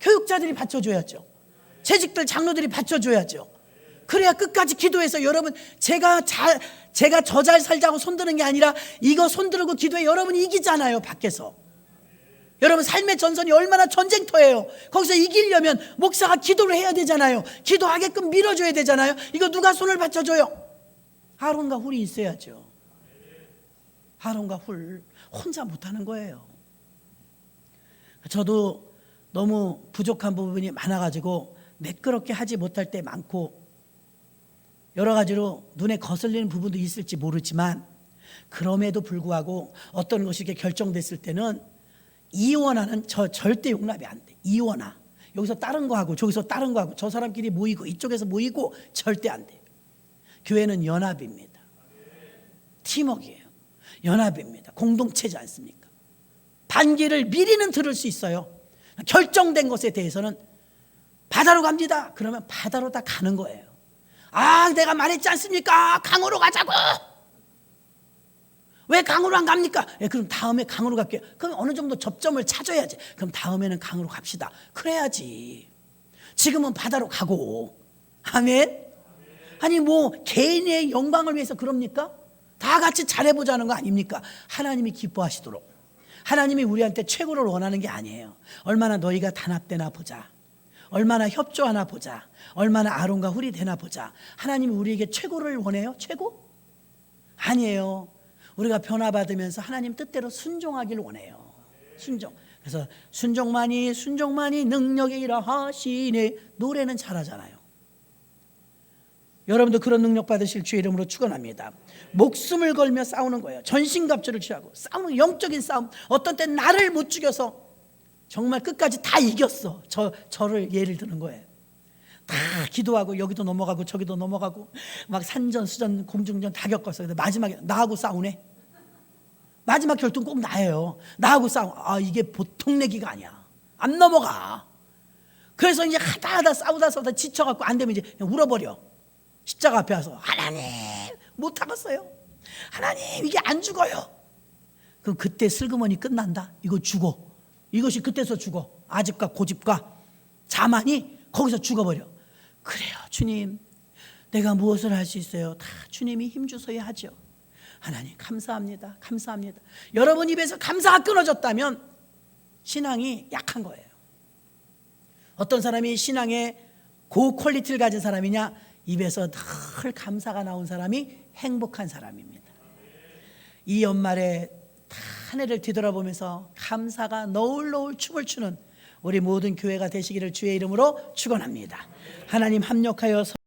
교육자들이 받쳐줘야죠. 재직들 장로들이 받쳐줘야죠. 그래야 끝까지 기도해서 여러분, 제가 저 잘 살자고 손드는 게 아니라 이거 손들고 기도해 여러분이 이기잖아요. 밖에서 여러분 삶의 전선이 얼마나 전쟁터예요. 거기서 이기려면 목사가 기도를 해야 되잖아요. 기도하게끔 밀어줘야 되잖아요. 이거 누가 손을 받쳐줘요? 아론과 훌이 있어야죠. 아론과 훌 혼자 못하는 거예요. 저도 너무 부족한 부분이 많아가지고 매끄럽게 하지 못할 때 많고 여러 가지로 눈에 거슬리는 부분도 있을지 모르지만, 그럼에도 불구하고 어떤 것이 이렇게 결정됐을 때는 이원화는 절대 용납이 안 돼. 이원화, 여기서 다른 거 하고 저기서 다른 거 하고 저 사람끼리 모이고 이쪽에서 모이고 절대 안 돼. 교회는 연합입니다. 팀워크예요. 연합입니다. 공동체지 않습니까? 반기를 미리는 들을 수 있어요. 결정된 것에 대해서는 바다로 갑니다. 그러면 바다로 다 가는 거예요. 아, 내가 말했지 않습니까? 강으로 가자고. 왜 강으로 안 갑니까? 그럼 다음에 강으로 갈게요. 그럼 어느 정도 접점을 찾아야지. 그럼 다음에는 강으로 갑시다. 그래야지. 지금은 바다로 가고. 아멘. 아니 뭐 개인의 영광을 위해서 그럽니까? 다 같이 잘해보자는 거 아닙니까? 하나님이 기뻐하시도록. 하나님이 우리한테 최고를 원하는 게 아니에요. 얼마나 너희가 단합되나 보자. 얼마나 협조하나 보자. 얼마나 아론과 훌이 되나 보자. 하나님이 우리에게 최고를 원해요? 최고? 아니에요. 우리가 변화받으면서 하나님 뜻대로 순종하기를 원해요. 순종. 그래서 순종만이 능력이라 하시네. 노래는 잘하잖아요. 여러분도 그런 능력 받으실 주의 이름으로 축원합니다. 목숨을 걸며 싸우는 거예요. 전신갑주를 취하고 싸우는 영적인 싸움. 어떤 때 나를 못 죽여서 정말 끝까지 다 이겼어. 저를 예를 드는 거예요. 다 기도하고 여기도 넘어가고 저기도 넘어가고 막 산전 수전 공중전 다 겪었어요. 근데 마지막에 나하고 싸우네. 마지막 결투는 꼭 나예요. 나하고 싸우. 아, 이게 보통 내기가 아니야. 안 넘어가. 그래서 이제 하다 싸우다 지쳐갖고 안 되면 이제 그냥 울어버려. 십자가 앞에 와서 하나님 못 하겠어요. 하나님 이게 안 죽어요. 그럼 그때 슬그머니 끝난다. 이거 죽어. 이것이 그때서 죽어. 아집과 고집과 자만이 거기서 죽어버려. 그래요 주님, 내가 무엇을 할 수 있어요? 다 주님이 힘주셔야 하죠. 하나님 감사합니다. 감사합니다. 여러분 입에서 감사가 끊어졌다면 신앙이 약한 거예요. 어떤 사람이 신앙의 고퀄리티를 가진 사람이냐? 입에서 늘 감사가 나온 사람이 행복한 사람입니다. 이 연말에 한 해를 뒤돌아보면서 감사가 너울너울 춤을 추는 우리 모든 교회가 되시기를 주의 이름으로 축원합니다. 하나님 합력하여